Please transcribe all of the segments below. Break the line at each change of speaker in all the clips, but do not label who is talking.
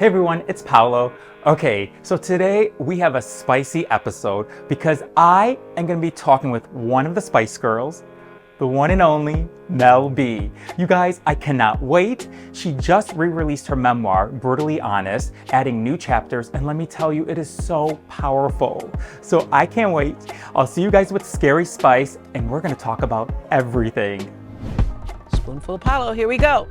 Hey everyone, it's Paolo. Okay, so today we have a spicy episode because I am going to be talking with one of the Spice Girls, the one and only Mel B. You guys, I cannot wait. She just re-released her memoir, Brutally Honest, adding new chapters, and let me tell you, it is so powerful. So I can't wait. I'll see you guys with Scary Spice, and we're going to talk about everything.
Spoonful of Paolo, here we go.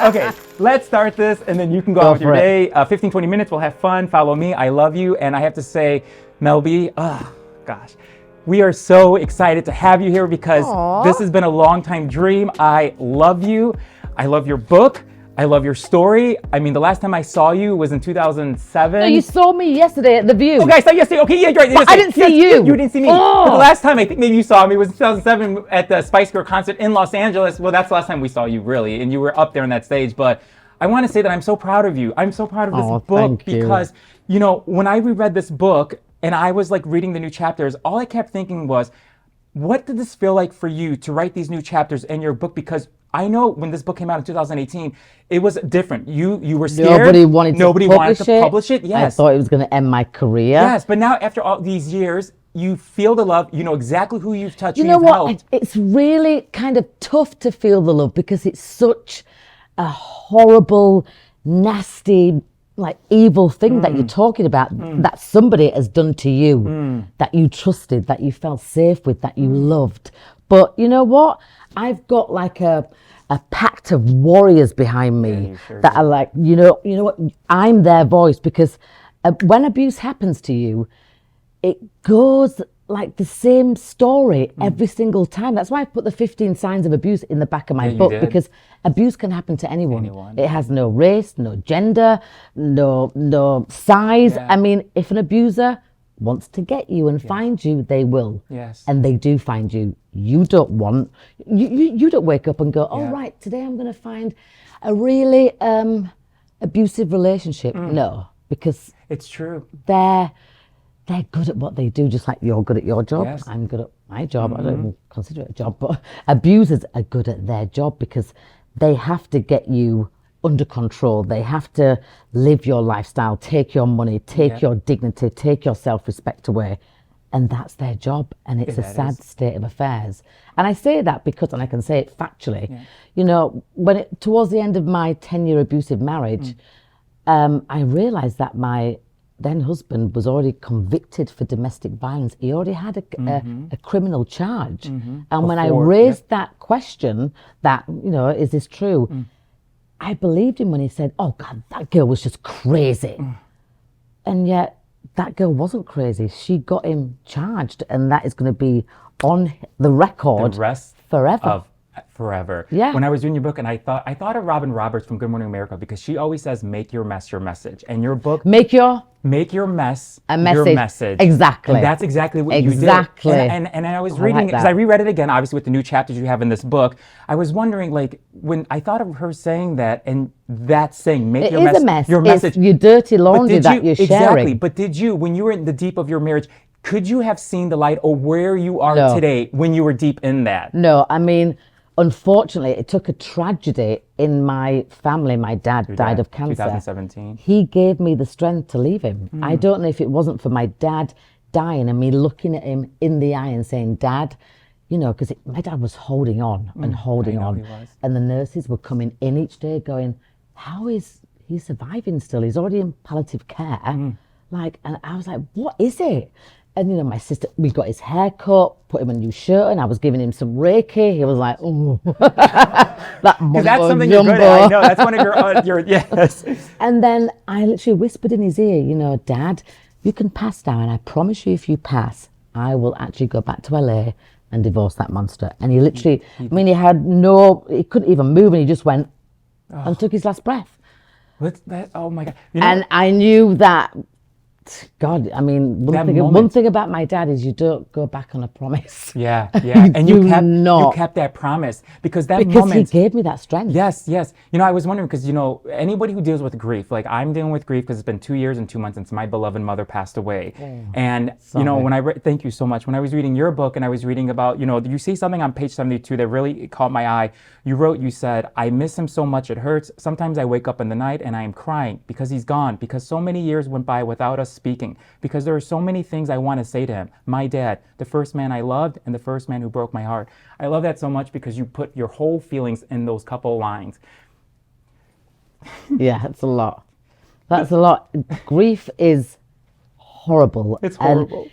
Okay, let's start this and then you can go out with your day. 15, 20 minutes, we'll have fun. Follow me, I love you. And I have to say, Mel B, we are so excited to have you here because this has been a long time dream. I love you. I love your book. I love your story. I mean, the last time I saw you was in 2007.
No, you saw me yesterday at The View.
Okay, I saw you yesterday. Okay, yeah, you're right.
But I didn't see you.
You didn't see me. But the last time I think maybe you saw me was in 2007 at the Spice Girl concert in Los Angeles. Well, that's the last time we saw you, really. And you were up there on that stage. But I want to say that I'm so proud of you. I'm so proud of this book because, you know, when I reread this book and I was like reading the new chapters, all I kept thinking was, what did this feel like for you to write these new chapters in your book? Because I know when this book came out in 2018, it was different. You were scared.
Nobody wanted
to publish it. Yes.
I thought it was going to end my career.
Yes, but now after all these years, you feel the love. You know exactly who you've touched.
You know what? It's really kind of tough to feel the love because it's such a horrible, nasty, like evil thing that you're talking about that somebody has done to you, that you trusted, that you felt safe with, that you loved. But you know what? I've got like a pact of warriors behind me that are like, you know what? I'm their voice because when abuse happens to you, it goes like the same story every single time. That's why I put the 15 signs of abuse in the back of my book because abuse can happen to anyone. It has no race, no gender, no size. Yeah. I mean, if an abuser wants to get you and find you, they will.
Yes.
And they do find you. You don't wake up and go, right, today I'm going to find a really abusive relationship. No, because
it's true.
They're good at what they do, just like you're good at your job.
Yes.
I'm good at my job. I don't even consider it a job, but abusers are good at their job because they have to get you under control. They have to live your lifestyle, take your money, take your dignity, take your self-respect away. And that's their job. And it's a sad state of affairs. And I say that because, and I can say it factually, you know, towards the end of my 10-year abusive marriage, I realized that my then husband was already convicted for domestic violence. He already had a criminal charge. And when I raised that question, that, you know, is this true? I believed him when he said, oh God, that girl was just crazy. And yet that girl wasn't crazy. She got him charged and that is going to be on the record
forever.
Yeah.
When I was reading your book and I thought of Robin Roberts from Good Morning America because she always says, make your mess your message. And your book, Make your mess your message.
Exactly.
And that's exactly what you did. And I was reading it because I reread it again, obviously with the new chapters you have in this book. I was wondering, like, when I thought of her saying that and that saying, make your mess your message.
It's your dirty laundry that you're sharing.
Exactly. But did you, when you were in the deep of your marriage, could you have seen the light or where you are today when you were deep in that?
No, I mean, unfortunately, it took a tragedy in my family. My dad died of cancer.
2017.
He gave me the strength to leave him. I don't know if it wasn't for my dad dying and me looking at him in the eye and saying, Dad, you know, because my dad was holding on and holding on. And the nurses were coming in each day going, how is he surviving still? He's already in palliative care. And I was like, what is it? And, you know, my sister, we got his hair cut, put him a new shirt, and I was giving him some Reiki. He was like, oh, that's
something you're good at. I know, that's one of your yes.
And then I literally whispered in his ear, you know, Dad, you can pass now, and I promise you if you pass, I will actually go back to LA and divorce that monster. And he literally, he couldn't even move, and he just went and took his last breath.
What's that? Oh my God.
And I knew that God, I mean,
That
one
moment.
thing about my dad is you don't go back on a promise.
Yeah, yeah. And you
do
kept
not.
you kept that promise because that
Because
moment.
he gave me that strength.
Yes, yes. You know, I was wondering because, you know, anybody who deals with grief, like I'm dealing with grief because it's been 2 years and 2 months since my beloved mother passed away. And, you know,
sorry.
when thank you so much. When I was reading your book and I was reading about, you know, you say something on page 72 that really caught my eye. You said, I miss him so much it hurts. Sometimes I wake up in the night and I am crying because he's gone, because so many years went by without us speaking, because there are so many things I want to say to him. My dad, the first man I loved and the first man who broke my heart. I love that so much because you put your whole feelings in those couple lines.
Yeah, that's a lot. That's a lot. Grief is horrible.
It's horrible.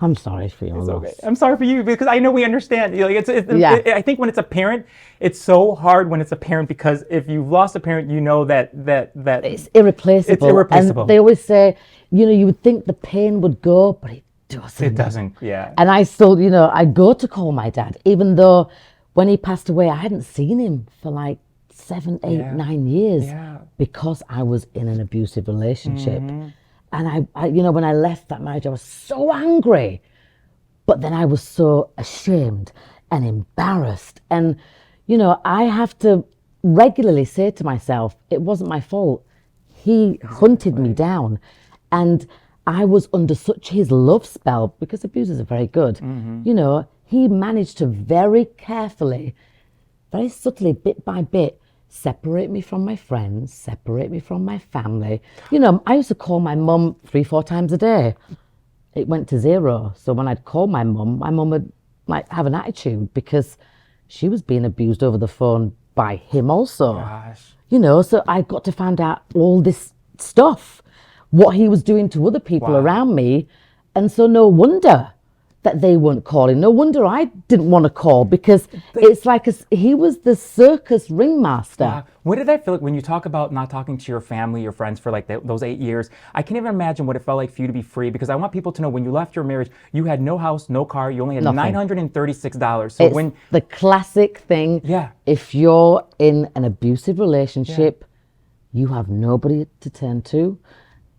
I'm sorry for your
It's
loss.
okay. I'm sorry for you because I know we understand. You know,
Yeah.
I think when it's a parent, it's so hard when it's a parent because if you've lost a parent, you know that
It's irreplaceable.
It's irreplaceable.
And they always say, you know, you would think the pain would go, but it doesn't.
it doesn't. Yeah.
And I still, you know, I go to call my dad, even though when he passed away, I hadn't seen him for like 7, 8,
Yeah.
9 years
Yeah.
because I was in an abusive relationship.
Mm-hmm.
And I, you know, when I left that marriage, I was so angry, but then I was so ashamed and embarrassed. And, you know, I have to regularly say to myself, it wasn't my fault. He hunted me down. And I was under such his love spell because abusers are very good. You know, he managed to very carefully, very subtly, bit by bit, separate me from my friends, separate me from my family. You know, I used to call my mum 3-4 times a day. It went to 0. So when I'd call my mum would like have an attitude because she was being abused over the phone by him also.
Gosh.
You know, so I got to find out all this stuff, what he was doing to other people
Wow.
around me. And so no wonder that they weren't calling. No wonder I didn't want to call because it's like he was the circus ringmaster.
What did that feel like when you talk about not talking to your family, your friends for like those 8 years? I can't even imagine what it felt like for you to be free because I want people to know when you left your marriage, you had no house, no car, you only had
Nothing.
$936. So
It's
when
the classic thing.
Yeah.
If you're in an abusive relationship, you have nobody to turn to.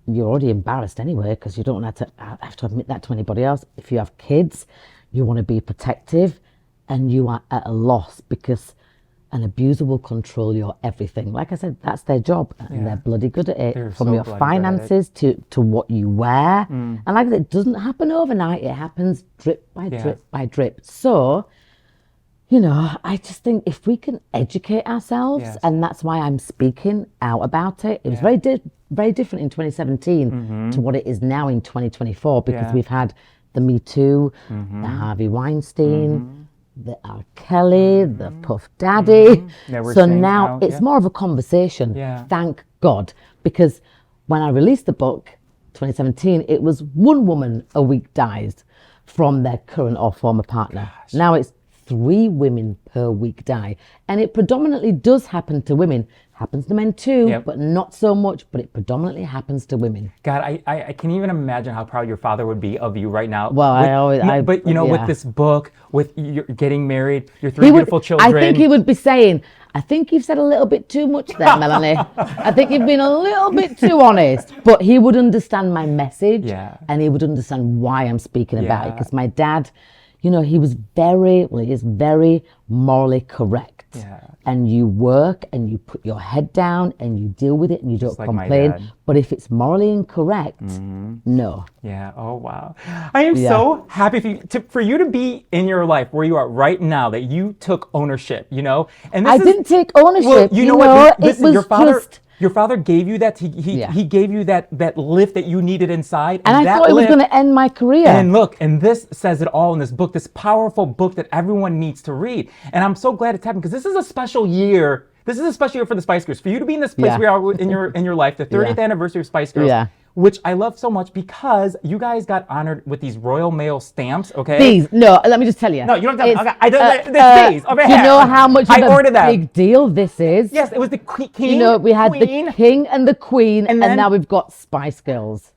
You're already embarrassed anyway because you don't have to admit that to anybody else. If you have kids, you want to be protective and you are at a loss because an abuser will control your everything. Like I said, that's their job and they're bloody good at it.
They're
From
so
your
bloody good at it.
finances to what you wear. And like I said, it doesn't happen overnight. It happens drip by drip by drip. So, you know, I just think if we can educate ourselves,
Yes.
and that's why I'm speaking out about it. It was very different in 2017 to what it is now in 2024 because we've had the Me Too, the Harvey Weinstein, the R. Kelly, the Puff Daddy.
Yeah, we're
So
seeing
now
how-
it's more of a conversation.
Yeah.
Thank God. Because when I released the book, 2017, it was one woman a week dies from their current or former partner. Now it's 3 women per week die. And it predominantly does happen to women. Happens to men too,
Yep.
but not so much, but it predominantly happens to women.
God, I can't even imagine how proud your father would be of you right now.
Well,
But you know, with
yeah.
this book, with your getting married, your 3 beautiful children.
I think he would be saying, I think you've said a little bit too much there, Melanie. I think you've been a little bit too honest. But he would understand my message
Yeah.
and he would understand why I'm speaking about it.
Yeah.
Because my dad, you know, he is very morally correct.
Yeah.
And you work and you put your head down and you deal with it and you don't
like my
complain.
dad.
But if it's morally incorrect, no.
Yeah. Oh, wow. I am so happy for you to be in your life where you are right now, that you took ownership, you know? And this
I
is,
didn't take ownership.
Well, you know what? Listen,
it was
your father gave you that. He gave you that lift that you needed inside.
And I
that
thought it was
lift-
going to end my career.
And look, and this says it all in this book, this powerful book that everyone needs to read. And I'm so glad it's happened because this is a special year. This is a special year for the Spice Girls. For you to be in this place
Yeah.
we are in your life, the 30th anniversary of Spice Girls.
Yeah.
Which I love so much because you guys got honored with these Royal Mail stamps, okay?
These, no, let me just tell you.
No, you don't have to.
It's,
Okay, I don't. There's these over
do
here.
you know how much
I
of a
ordered that.
big deal this is?
Yes, it was the king.
You know, we had
queen.
the king and the queen, and,
then-
now we've got Spice Girls.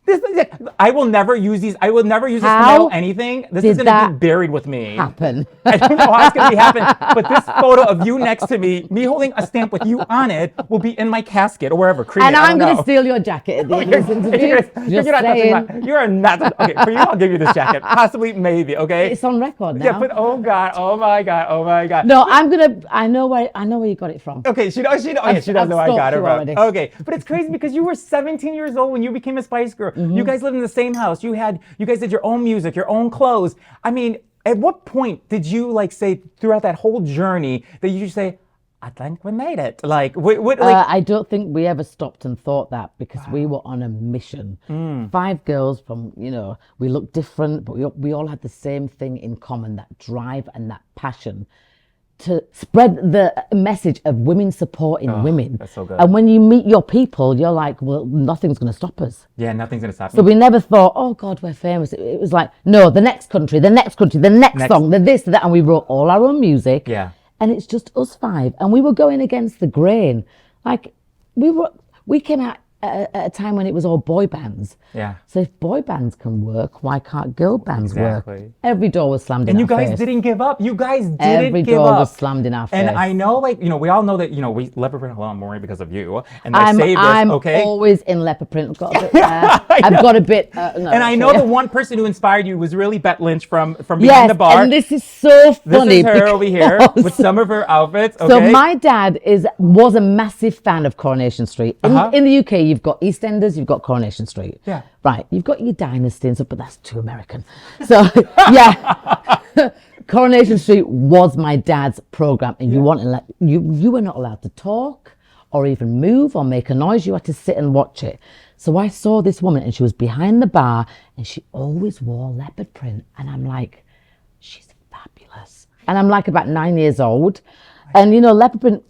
I will never use these. I will never use this to
How
mail anything. This
did
is going to
that
be buried with me.
Happen.
I don't know how it's going to be happening, but this photo of you next to me holding a stamp with you on it, will be in my casket or wherever.
And
I
I'm
don't
going
know.
to steal your jacket at the end of this interview.
If serious.
Just
You're not
saying.
touching you are not. Okay, for you, I'll give you this jacket. Possibly, maybe. Okay.
It's on record now.
Yeah, but oh God, oh my God.
No, I know where you got it from.
Okay, she does know where I got it from.
Already.
Okay, but it's crazy because you were 17 years old when you became a Spice Girl. You guys lived in the same house. You guys did your own music, your own clothes. I mean, at what point did you say throughout that whole journey that you just say, I think we made it? Like, what?
I don't think we ever stopped and thought that because we were on a mission. 5 girls from, we looked different, but we all had the same thing in common, that drive and that passion to spread the message of women supporting women.
That's so good.
And when you meet your people, you're like, well, nothing's going to stop us.
Yeah, nothing's going to stop
So
me.
we never thought, oh God, we're famous. It was like, no, the next country, the next song, the this, the that. And we wrote all our own music.
Yeah.
And it's just us 5. And we were going against the grain. Like, we came out at a time when it was all boy bands.
Yeah.
So if boy bands can work, why can't girl bands work?
Exactly.
Every door was slammed in
And
our
you guys
face.
didn't give up. You guys didn't
Every
give
door
up.
was slammed in our face.
And I know, we all know that, we Leopard print a lot more because of you. And I saved this,
I'm
okay?
always in leopard print. I've got a bit there. I've got a bit. No,
and I know the one person who inspired you was really Bette Lynch from behind
yes,
the bar.
and this is so funny.
This is her over here with some of her outfits. Okay?
So my dad was a massive fan of Coronation Street. In the UK, you've got EastEnders, you've got Coronation Street.
Yeah.
Right, you've got your Dynasty and stuff, but that's too American. So, yeah. Coronation Street was my dad's program, and you were not allowed to talk or even move or make a noise. You had to sit and watch it. So I saw this woman, and she was behind the bar, and she always wore leopard print, and I'm like, she's fabulous. And I'm like about 9 years old, and leopard print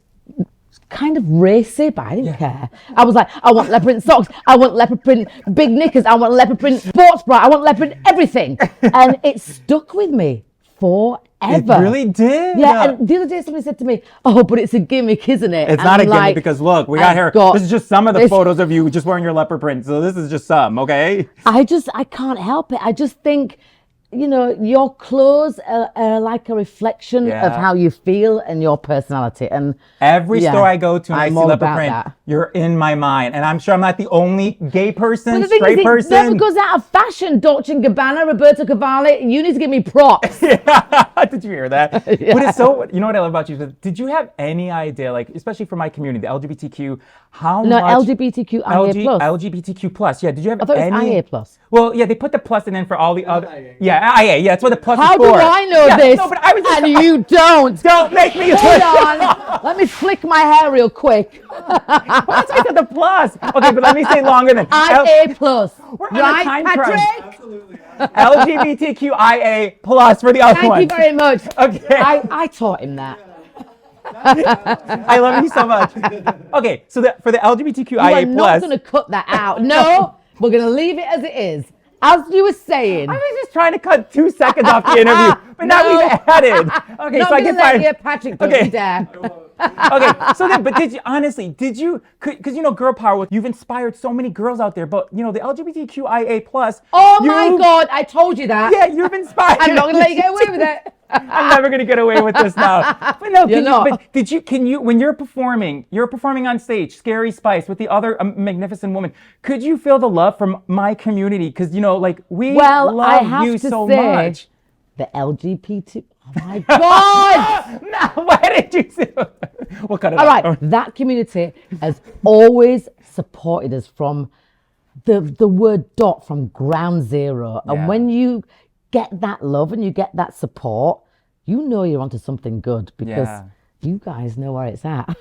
kind of racy, but I didn't care. I was like, I want leopard print socks, I want leopard print big knickers, I want leopard print sports bra, I want leopard print everything. And it stuck with me forever.
It really did.
Yeah, and the other day somebody said to me, oh, but it's a gimmick, isn't it?
It's not a gimmick because look, we got here. This is just some of the photos of you just wearing your leopard print. So this is just some, okay?
I can't help it. I just think, your clothes are like a reflection of how you feel and your personality. And
every store I go to and I see leopard print,
that.
You're in my mind. And I'm sure I'm not the only gay person,
But the
straight
thing is,
person.
it never goes out of fashion. Dolce & Gabbana, Roberto Cavalli, you need to give me props.
Yeah. Did you hear that?
Yeah.
But it's so, you know what I love about you? Did you have any idea, especially for my community, the LGBTQ, how much...
LGBTQ, IA+.
LGBTQ plus, yeah. Did you have
I thought
any...
it was IA+.
Well, yeah, they put the plus in for all the other... Yeah, IA, yeah, that's what the plus
How
is for.
do I know this?
No, but I was just...
And you don't.
Don't make me...
Hold on. Let me flick my hair real quick.
Well, that's why I said the plus. Okay, but let me say longer than...
IA+.
We're on a
Right,
time
Patrick?
crunch. Absolutely. LGBTQIA plus for the other one.
Thank you very much.
Okay.
I taught him that.
I love you so much. Okay, so for the LGBTQIA+.
We're not going to cut that out. No, we're going to leave it as it is. As you were saying.
I was just trying to cut 2 seconds off the interview, but now we've added. Okay,
not
so I get
let
fired.
you, Patrick, don't you dare.
Okay, so then, but because girl power, you've inspired so many girls out there, but the LGBTQIA+.
Oh my God, I told you that.
Yeah, you've inspired.
I'm not going to let you get away with it.
I'm never going to get away with this now. But no,
You're not.
when you're performing on stage, Scary Spice with the other magnificent woman, could you feel the love from my community? Because, we love you so much.
The LGBT. Oh my God!
No, why did you say? We'll cut it
All
out.
right, that community has always supported us from the word dot, from ground zero.
Yeah.
And when you get that love and you get that support, you're onto something good because you guys know where it's at.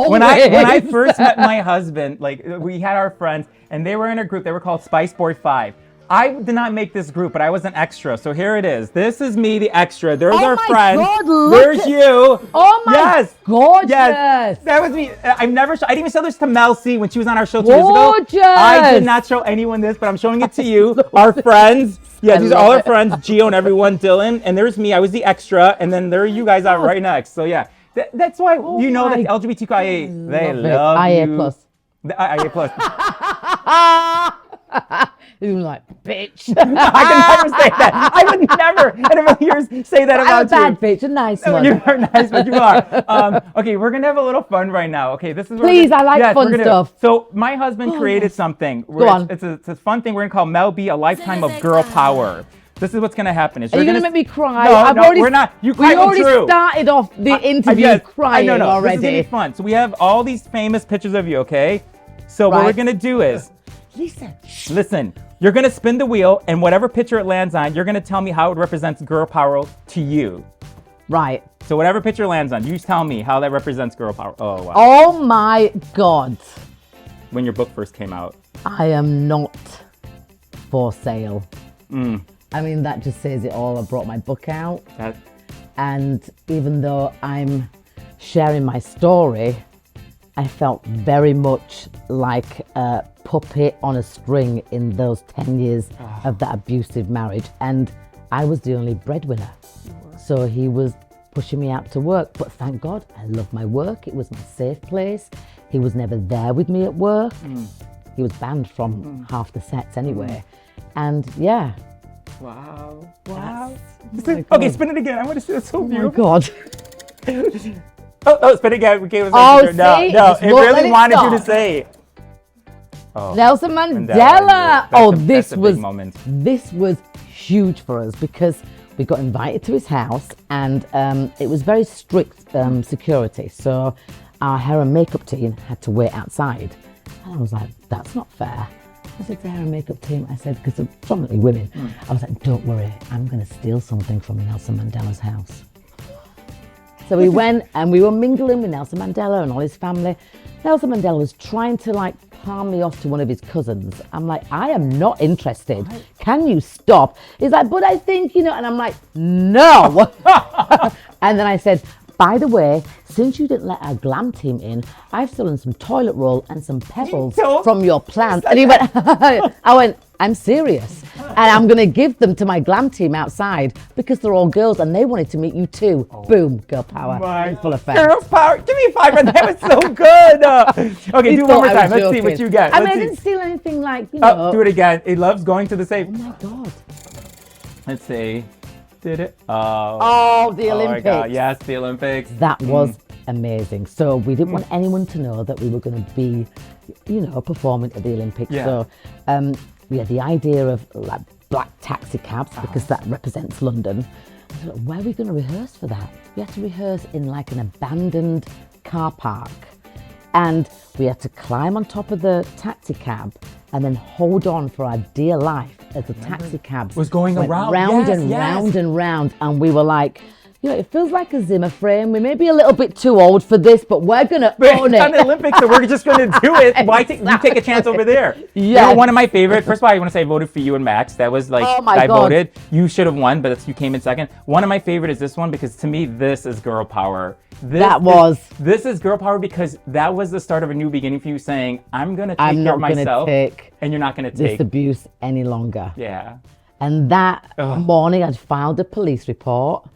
When I first met my husband, we had our friends and they were in a group. They were called Spice Boy 5. I did not make this group, but I was an extra. So here it is. This is me, the extra. There's our friends.
God, look
There's you.
Oh my gorgeous.
Yes. That was me. I didn't even show this to Mel C when she was on our show 2 years ago.
Gorgeous.
I did not show anyone this, but I'm showing it to you. Our friends. Yeah, these are all our friends. Gio and everyone. Dylan. And there's me. I was the extra. And then there are you guys out right next. So yeah. That's why that LGBTQIA, they love
IA+.
you. The IA+.
You're like, bitch.
I can never say that. I would never in a million years say that
I'm
about
a bad
you.
bitch, a nice
No,
one.
you are nice, but you are. Okay, we're gonna have a little fun right now. Okay, this is where
Please, I like fun stuff.
So my husband created something.
Go on.
It's a fun thing. We're gonna call Mel B a lifetime of girl power. This is what's gonna happen. Is
Are you gonna make me cry?
No, we're not. You
We
cried when
already
true.
started off the interview
Yes,
crying
I know.
already.
This is gonna be fun. So we have all these famous pictures of you. Okay. So what we're
Right.
gonna do is,
Lisa.
listen. You're gonna spin the wheel, and whatever picture it lands on, you're gonna tell me how it represents girl power to you.
Right.
So whatever picture lands on, you tell me how that represents girl power. Oh wow.
Oh my God.
When your book first came out.
I am not for sale. I mean, that just says it all. I brought my book out.
That,
And even though I'm sharing my story, I felt very much like a puppet on a string in those 10 years of that abusive marriage. And I was the only breadwinner. So he was pushing me out to work. But thank God, I love my work. It was my safe place. He was never there with me at work. He was banned from half the sets anyway. And yeah.
wow.
God.
Okay, spin it again. I want to see it. So
Oh my
beautiful.
God.
Oh, spin it again. We gave us
Oh,
picture. No,
see?
no.
Just
It
won't let
really
it
wanted you
stop.
to say. Oh,
Nelson Mandela.
That's
Oh,
a-
this
that's a big
was
moment.
this was huge for us because we got invited to his house and it was very strict security. So our hair and makeup team had to wait outside. And I was like, that's not fair. I said to the hair and makeup team, I said, because they're predominantly women, I was like, don't worry, I'm going to steal something from Nelson Mandela's house. So we went and we were mingling with Nelson Mandela and all his family. Nelson Mandela was trying to like palm me off to one of his cousins. I'm like, I am not interested. Can you stop? He's like, but I think, and I'm like, no. And then I said, by the way, since you didn't let our glam team in, I've stolen some toilet roll and some pebbles from your plants. And he went, I went, I'm serious. And I'm going to give them to my glam team outside because they're all girls and they wanted to meet you too. Boom, girl power.
My
Full effect.
girl power. Give me 5 right. That was so good. Okay,
He
do one
thought
more
I
time.
was
Let's see what
joking.
you get.
I mean,
Let's
I
see.
didn't steal anything like,
Oh, do it again. He loves going to the safe.
Oh my God.
Let's see. Did it? Oh.
Oh, the
Oh my
Olympics.
God. Yes, the Olympics.
That was amazing. So we didn't want anyone to know that we were going to be, performing at the Olympics.
Yeah.
So we had the idea of like black taxi cabs because that represents London. I thought, where are we going to rehearse for that? We had to rehearse in like an abandoned car park. And we had to climb on top of the taxi cab and then hold on for our dear life as the taxi cab
Was going
went
around.
round
Yes,
and
yes.
round and round. And we were like, it feels like a Zimmer frame. We may be a little bit too old for this, but we're going to
But
own
it's on the
it.
Olympics, so we're just going to do it. Why you take a chance over there?
Yes.
One of my favorite. First of all, I want to say I voted for you and Max. That was like
Oh my
I
God.
voted. You should have won, but you came in second. One of my favorite is this one because to me this is girl power. This is girl power because that was the start of a new beginning for you, saying I'm going to take
I'm
care
not
of
going to
myself,
take
and you're not going to
this
take.
abuse any longer.
Yeah.
And that morning, I'd filed a police report.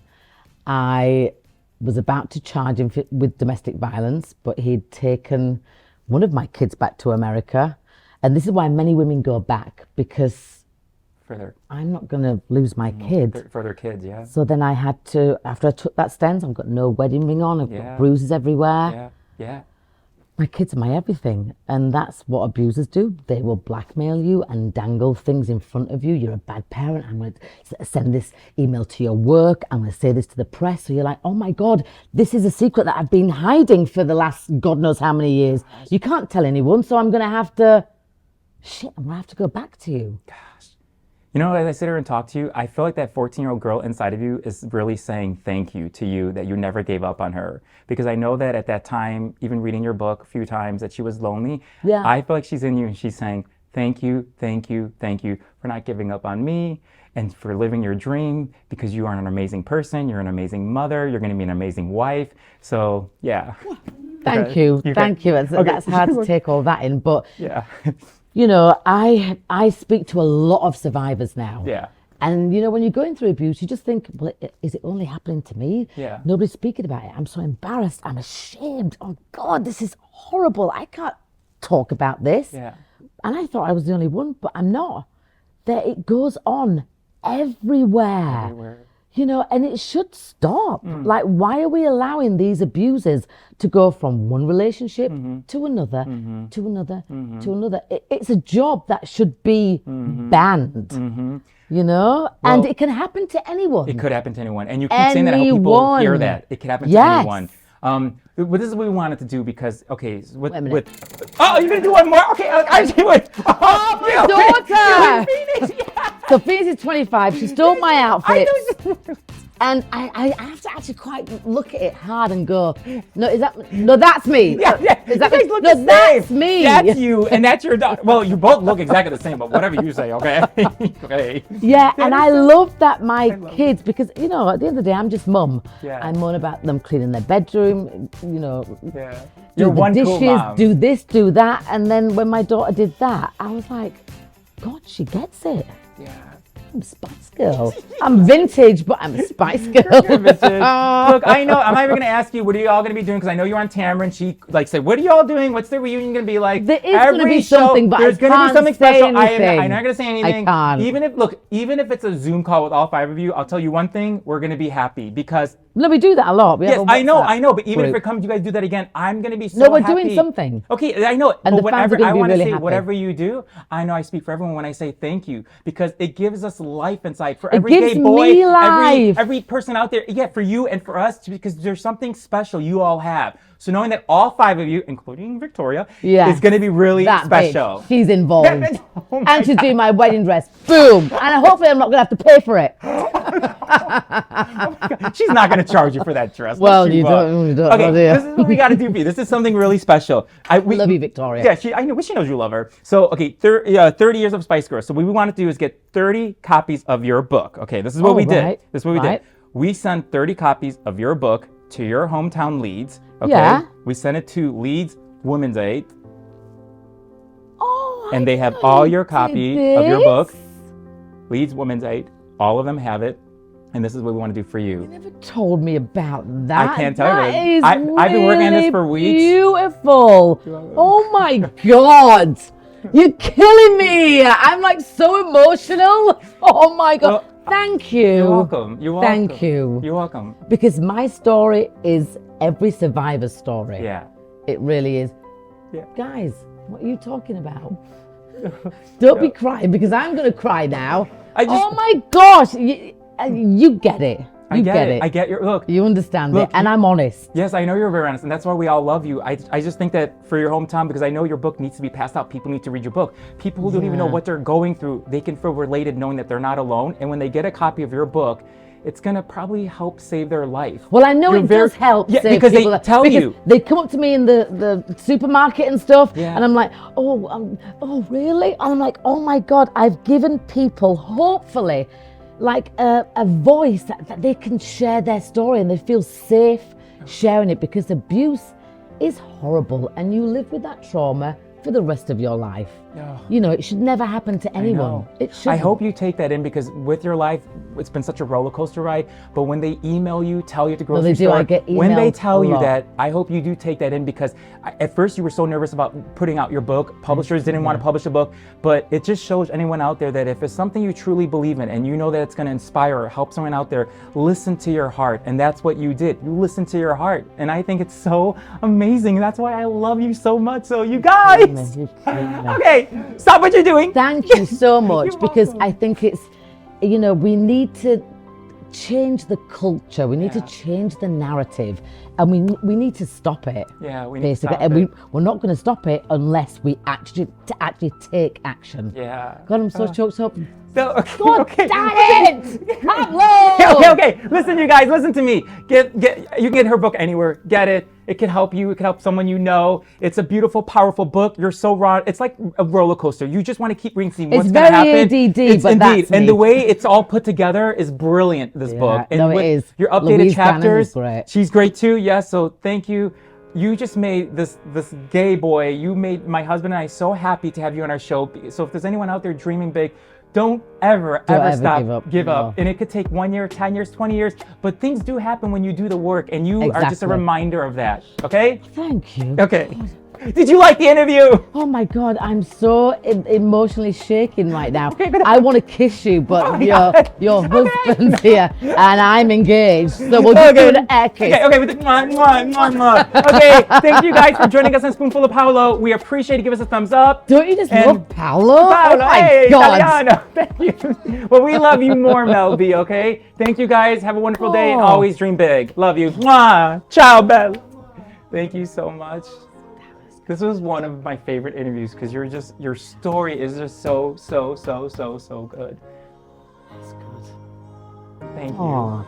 I was about to charge him with domestic violence, but he'd taken one of my kids back to America. And this is why many women go back, because
For
I'm not going to lose my kid.
their kids, yeah.
So then I had to, after I took that stance, I've got no wedding ring on, I've got bruises everywhere.
Yeah.
My kids are my everything, and that's what abusers do. They will blackmail you and dangle things in front of you. You're a bad parent. I'm going to send this email to your work. I'm going to say this to the press. So you're like, oh my God, this is a secret that I've been hiding for the last God knows how many years. You can't tell anyone, so I'm going to have to, I'm going to have to go back to you.
You know, as I sit here and talk to you, I feel like that 14-year-old girl inside of you is really saying thank you to you, that you never gave up on her. Because I know that at that time, even reading your book a few times, that she was lonely.
Yeah.
I feel like she's in you and she's saying, thank you for not giving up on me and for living your dream, because you are an amazing person, you're an amazing mother, you're going to be an amazing wife. So, yeah.
Thank you. Thank you. That's hard to take all that in, but
Yeah.
you know, I speak to a lot of survivors now.
Yeah.
And, you know, when you're going through abuse, you just think, well, is it only happening to me?
Yeah.
Nobody's speaking about it. I'm so embarrassed. I'm ashamed. Oh, God, this is horrible. I can't talk about this.
Yeah.
And I thought I was the only one, but I'm not. it goes on everywhere. You know, and it should stop. Like, why are we allowing these abusers to go from one relationship to another, to another, to another? It's a job that should be banned, you know?
Well,
and it can happen to anyone.
It could happen to anyone. And you keep saying that, I hope people hear that. It could happen to anyone. But this is what we wanted to do because, okay, oh, you're going to do one more? Okay, I see what.
Oh, my daughter! So Phoenix is 25. She stole my outfit. And I have to actually quite look at it hard and go, no, that's me.
Yeah.
Is that
you guys look
no,
the
that's
same.
me.
That's you, and that's your daughter. Well, you both look exactly the same, but whatever you say, okay? Okay.
Yeah, and I love that my kids, because, you know, at the end of the day, I'm just mum.
Yeah.
I moan about them cleaning their bedroom, you know,
You're
do the
one
dishes,
cool mom.
do this, do that. And then when my daughter did that, I was like, God, she gets it.
Yeah.
I'm a Spice Girl. I'm vintage, but I'm a Spice Girl.
Look, I know. I'm not even going to ask you, what are you all going to be doing? Because I know you're on Tamron. She said, what are you all doing? What's the reunion going to be like?
There is going to be something, but
there's going to be something
say
special.
anything.
I'm not going to say anything.
I can't.
Even if it's a Zoom call with all 5 of you, I'll tell you one thing. We're going to be happy because.
No, we do that a lot.
Yes, I know. But even if it comes, you guys do that again, I'm going to be so happy.
No, we're doing something.
Okay, I know.
And
but
the fans are
whatever,
gonna
I
be
want to
really
say,
happy.
whatever you do, I know I speak for everyone when I say thank you because it gives us life inside. For
It
every
gives
gay boy,
me life.
every person out there, yeah, for you and for us, because there's something special you all have. So knowing that all 5 of you, including Victoria, is going to be really special.
Bitch, she's involved. And she's doing my wedding dress. Boom. And hopefully I'm not going to have to pay for it.
She's not going to charge you for that dress.
Well, you don't.
Okay, this is what we got to do for you. This is something really special. We
love you, Victoria.
Yeah, I know. She knows you love her. So, okay, 30 years of Spice Girls. So what we want to do is get 30 copies of your book. Okay, this is what we did. This is what we did. We sent 30 copies of your book to your hometown Leeds. Okay,
yeah.
We sent it to Leeds Women's Aid.
Oh,
and they have all your copy of your book. Leeds Women's Aid. All of them have it. And this is what we want to do for you.
You never told me about that.
I can't tell you.
That is
I've been working on this for weeks.
Beautiful. Oh my God. You're killing me. I'm like so emotional. Oh my God.
Well,
thank you.
You're welcome. You're welcome.
Thank you.
You're welcome.
Because my story is every survivor's story.
Yeah.
It really is.
Yeah.
Guys, what are you talking about? Don't be crying because I'm going to cry now. Oh my gosh. You get it. You get it.
I get your look.
You understand it, and I'm honest.
Yes, I know you're very honest, and that's why we all love you. I just think that for your hometown, because I know your book needs to be passed out. People need to read your book. People who don't even know what they're going through, they can feel related knowing that they're not alone. And when they get a copy of your book, it's gonna probably help save their life.
Well, I know it does help.
Yeah,
save
because
people.
they tell you.
They come up to me in the supermarket and stuff,
yeah.
and I'm like, oh, really? And I'm like, oh my God, I've given people, hopefully, like a voice that they can share their story and they feel safe sharing it, because abuse is horrible and you live with that trauma for the rest of your life.
Oh.
You know, it should never happen to anyone. It should.
I hope you take that in, because with your life, it's been such a roller coaster ride. But when they email you, tell you to grocery store,
I get
when they
emailed
tell
a
you
lot.
that, I hope you do take that in, because at first you were so nervous about putting out your book. Publishers didn't want to publish a book, but it just shows anyone out there that if it's something you truly believe in and you know that it's going to inspire or help someone out there, listen to your heart. And that's what you did. You listened to your heart. And I think it's so amazing. That's why I love you so much. So you guys, okay, stop what you're doing.
Thank you so much, because I think it's, you know, we need to change the culture. We need to change the narrative, and we need to stop it.
Yeah, we need
basically.
to stop
and
it.
we're not going to stop it unless we actually take action.
Yeah.
God, I'm so choked up.
So, okay,
God
okay.
damn it! Pablo!
Okay. Listen, you guys, listen to me. You can get her book anywhere. Get it. It can help you. It can help someone you know. It's a beautiful, powerful book. You're so raw. It's like a roller coaster. You just want to keep reading, see what's going to happen.
It's very ADD, but
indeed.
that's me.
And the way it's all put together is brilliant, this book. And
no,
with
it is.
your updated
Louise Cannon
chapters,
is great.
she's great too. Yes, so thank you. You just made this gay boy, you made my husband and I so happy to have you on our show. So if there's anyone out there dreaming big, don't ever stop, give up. And it could take 1 year, 10 years, 20 years, but things do happen when you do the work, and you are just a reminder of that, okay?
Thank you.
Okay. Did you like the interview?
Oh my God, I'm so emotionally shaking right now.
Okay, good.
I want to kiss you, but
Oh my
your
God.
husband's here and I'm engaged. So we'll just do an air kiss.
Okay, okay, thank you guys for joining us on Spoonful of Paolo. We appreciate it. Give us a thumbs up.
Don't you just
And-
love Paolo?
Paolo,
Oh my
hey,
God.
Italiano. Thank you. Well, we love you more, Mel B, okay? Thank you guys. Have a wonderful day and
Oh.
always dream big. Love you. Mwah. Ciao, Belle. Thank you so much. This was one of my favorite interviews because your story is just so good.
That's good.
Thank you.
Oh.